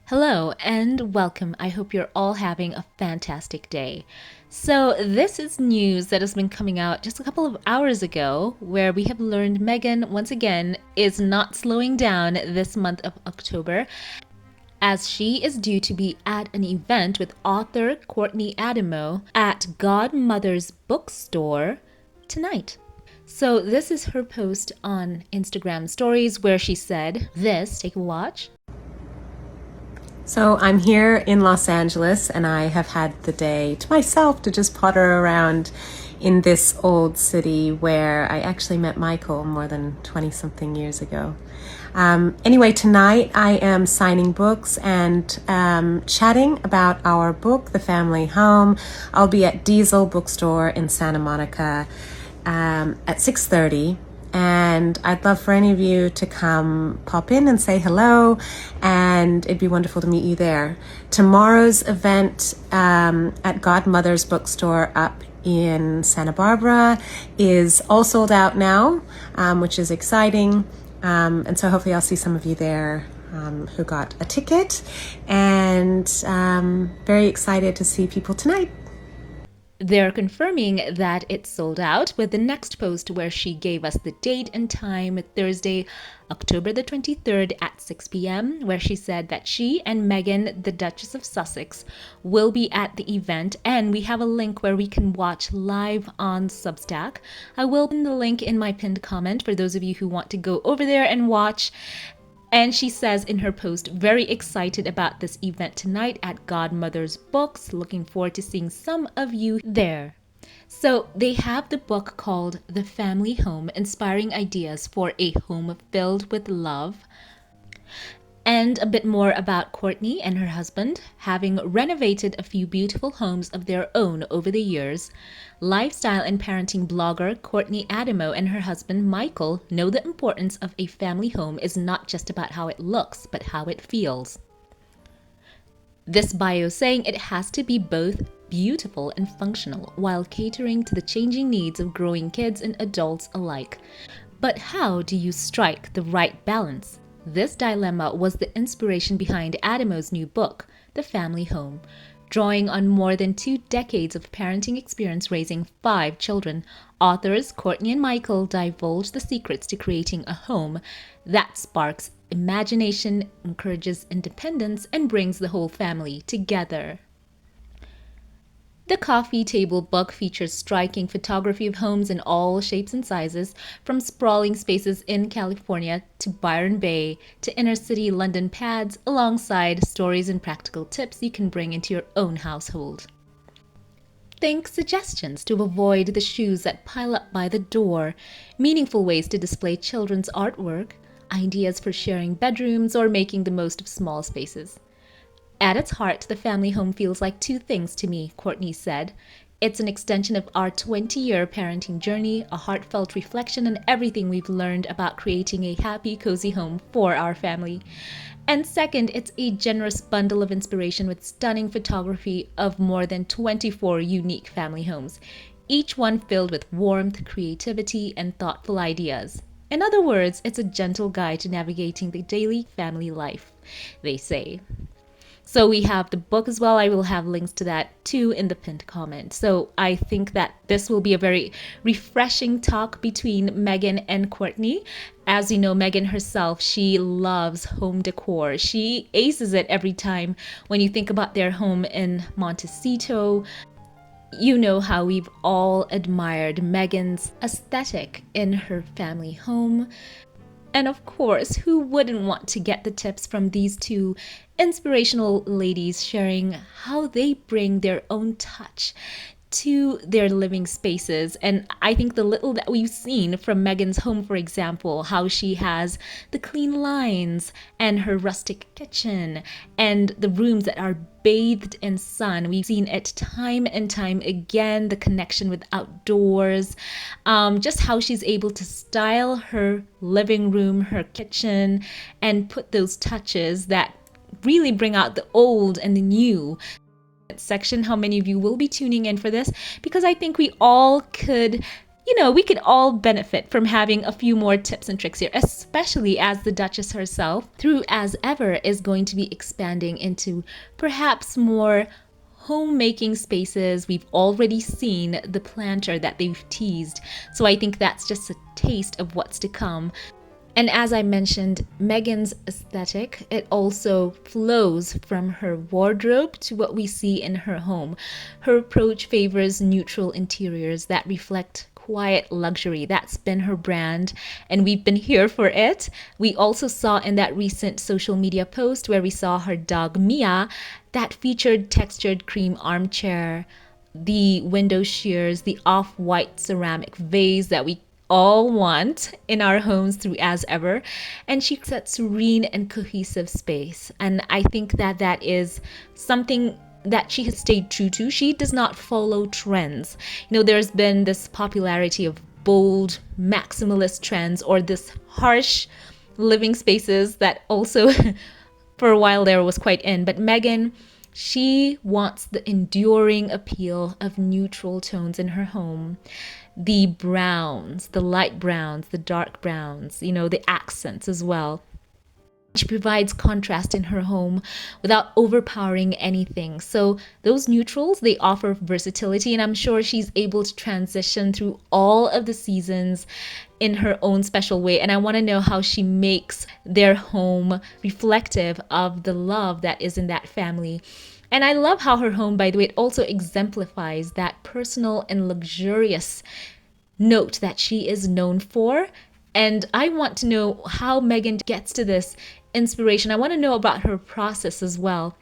Hello and welcome. I hope you're all having a fantastic day. So, this is news that has been coming out just a couple of hours ago, where we have learned Meghan, once again, is not slowing down this month of October, as she is due to be at an event with author Courtney Adamo at Godmother's bookstore tonight. So, this is her post on Instagram stories where she said this. Take a watch. So I'm here in Los Angeles and I have had the day to myself to just potter around in this old city where I actually met Michael more than 20 something years ago. Anyway, tonight I am signing books and chatting about our book, The Family Home. I'll be at Diesel Bookstore in Santa Monica at 6:30. And I'd love for any of you to come pop in and say hello, and it'd be wonderful to meet you there. Tomorrow's event at Godmother's bookstore up in Santa Barbara is all sold out now, which is exciting. And so hopefully I'll see some of you there who got a ticket, and very excited to see people tonight. They're confirming that it's sold out with the next post where she gave us the date and time, Thursday, October the 23rd at 6 p.m., where she said that she and Meghan, the Duchess of Sussex, will be at the event, and we have a link where we can watch live on Substack. I will pin the link in my pinned comment for those of you who want to go over there and watch. And she says in her post, very excited about this event tonight at Godmother's Books. Looking forward to seeing some of you there. So they have the book called The Family Home, Inspiring Ideas for a Home Filled with Love. And a bit more about Courtney and her husband, having renovated a few beautiful homes of their own over the years. Lifestyle and parenting blogger Courtney Adamo and her husband Michael know the importance of a family home is not just about how it looks, but how it feels. This bio saying it has to be both beautiful and functional while catering to the changing needs of growing kids and adults alike. But how do you strike the right balance? This dilemma was the inspiration behind Adamo's new book, The Family Home. Drawing on more than 2 decades of parenting experience raising 5 children, authors Courtney and Michael divulge the secrets to creating a home that sparks imagination, encourages independence, and brings the whole family together. The coffee table book features striking photography of homes in all shapes and sizes, from sprawling spaces in California to Byron Bay to inner city London pads, alongside stories and practical tips you can bring into your own household. Think suggestions to avoid the shoes that pile up by the door, meaningful ways to display children's artwork, ideas for sharing bedrooms or making the most of small spaces. At its heart, the family home feels like 2 things to me, Courtney said. It's an extension of our 20-year parenting journey, a heartfelt reflection on everything we've learned about creating a happy, cozy home for our family. And second, it's a generous bundle of inspiration with stunning photography of more than 24 unique family homes, each one filled with warmth, creativity, and thoughtful ideas. In other words, it's a gentle guide to navigating the daily family life, they say. So we have the book as well. I will have links to that too in the pinned comment. So I think that this will be a very refreshing talk between Meghan and Courtney. As you know, Meghan herself, she loves home decor. She aces it every time. When you think about their home in Montecito, you know how we've all admired Meghan's aesthetic in her family home. And of course, who wouldn't want to get the tips from these 2 inspirational ladies sharing how they bring their own touch to their living spaces. And I think the little that we've seen from Meghan's home, for example, how she has the clean lines and her rustic kitchen and the rooms that are bathed in sun. We've seen it time and time again, the connection with outdoors, just how she's able to style her living room, her kitchen, and put those touches that really bring out the old and the new. Section, how many of you will be tuning in for this, because I think we all could we could all benefit from having a few more tips and tricks here, especially as the Duchess herself, through As Ever, is going to be expanding into perhaps more homemaking spaces. We've already seen the planter that they've teased, so I think that's just a taste of what's to come. And as I mentioned, Meghan's aesthetic, it also flows from her wardrobe to what we see in her home. Her approach favors neutral interiors that reflect quiet luxury. That's been her brand, and we've been here for it. We also saw in that recent social media post where we saw her dog Mia that featured textured cream armchair, the window shears, the off-white ceramic vase that we all want in our homes through As Ever, and she sets serene and cohesive space. And I think that that is something that she has stayed true to. She does not follow trends. There's been this popularity of bold maximalist trends or this harsh living spaces that also for a while there was quite in. But Meghan, she wants the enduring appeal of neutral tones in her home. The browns, the light browns, the dark browns, the accents as well. She provides contrast in her home without overpowering anything. So those neutrals, they offer versatility, and I'm sure she's able to transition through all of the seasons in her own special way. And I want to know how she makes their home reflective of the love that is in that family. And I love how her home, by the way, it also exemplifies that personal and luxurious note that she is known for. And I want to know how Meghan gets to this inspiration. I want to know about her process as well.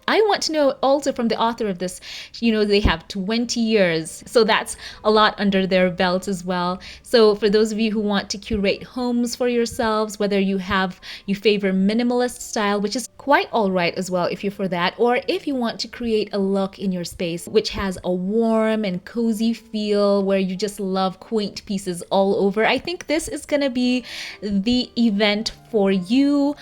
I want to know also from the author of this, they have 20 years. So that's a lot under their belt as well. So for those of you who want to curate homes for yourselves, whether you favor minimalist style, which is quite all right as well if you're for that, or if you want to create a look in your space which has a warm and cozy feel where you just love quaint pieces all over, I think this is going to be the event for you.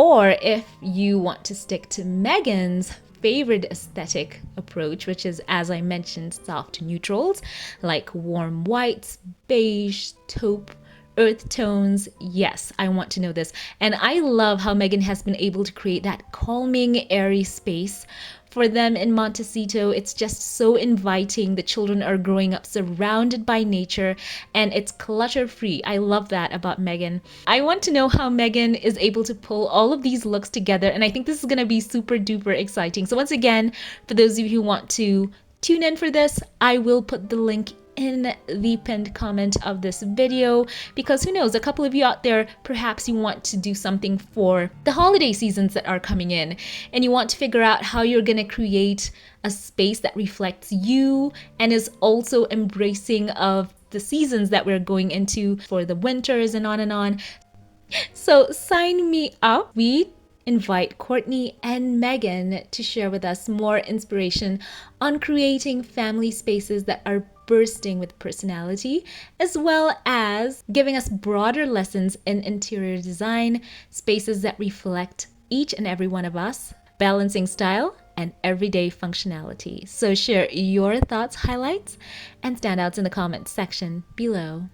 Or if you want to stick to Meghan's favorite aesthetic approach, which is, as I mentioned, soft neutrals like warm whites, beige, taupe, earth tones. Yes, I want to know this. And I love how Meghan has been able to create that calming, airy space for them in Montecito. It's just so inviting. The children are growing up surrounded by nature and it's clutter-free. I love that about Meghan. I want to know how Meghan is able to pull all of these looks together, and I think this is going to be super duper exciting. So once again, for those of you who want to tune in for this, I will put the link in the pinned comment of this video, because who knows, a couple of you out there, perhaps you want to do something for the holiday seasons that are coming in, and you want to figure out how you're going to create a space that reflects you and is also embracing of the seasons that we're going into for the winters and on and on. So sign me up. We invite Courtney and Meghan to share with us more inspiration on creating family spaces that are bursting with personality, as well as giving us broader lessons in interior design, spaces that reflect each and every one of us, balancing style and everyday functionality. So share your thoughts, highlights, and standouts in the comments section below.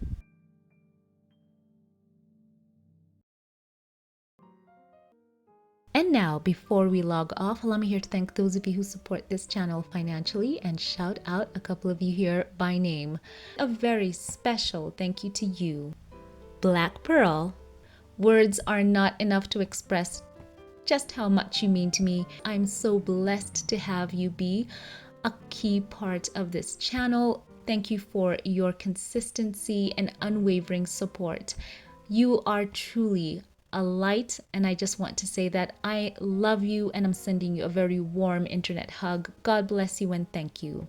And now, before we log off, allow me here to thank those of you who support this channel financially and shout out a couple of you here by name. A very special thank you to you. Black Pearl. Words are not enough to express just how much you mean to me. I'm so blessed to have you be a key part of this channel. Thank you for your consistency and unwavering support. You are truly a light, and I just want to say that I love you and I'm sending you a very warm internet hug. God bless you and thank you.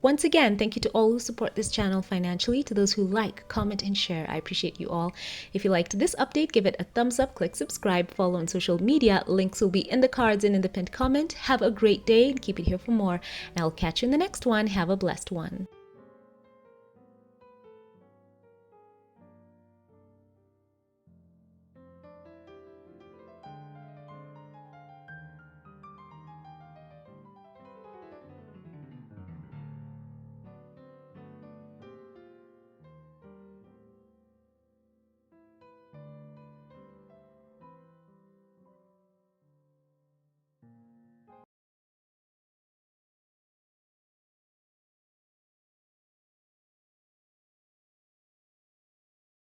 Once again, thank you to all who support this channel financially, to those who like, comment, and share. I appreciate you all. If you liked this update, give it a thumbs up, click subscribe, follow on social media. Links will be in the cards and in the pinned comment. Have a great day and keep it here for more. And I'll catch you in the next one. Have a blessed one.